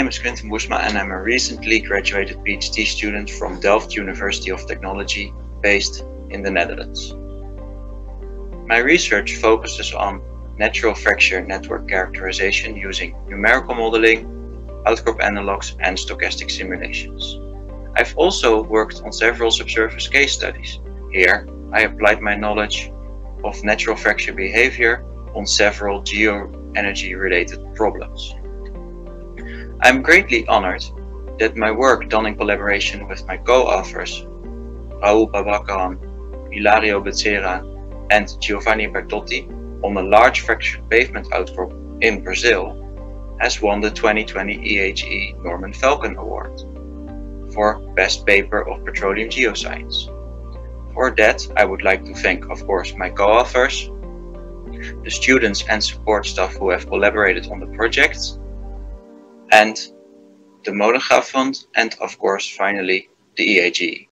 name is Quinten Boersma and I'm a recently graduated PhD student from Delft University of Technology, based in the Netherlands. My research focuses on natural fracture network characterization using numerical modeling, outcrop analogs and stochastic simulations. I've also worked on several subsurface case studies. Here, I applied my knowledge of natural fracture behavior on several geoenergy related problems. I'm greatly honored that my work, done in collaboration with my co-authors Rahul Prabhakaran, Hilario Bezerra and Giovanni Bertotti, on a large fractured pavement outcrop in Brazil, has won the 2020 EHE Norman Falcon Award for Best Paper of Petroleum Geoscience. For that, I would like to thank, of course, my co-authors, the students and support staff who have collaborated on the project, and the Molengraaf Fund, and of course, finally, the EHE.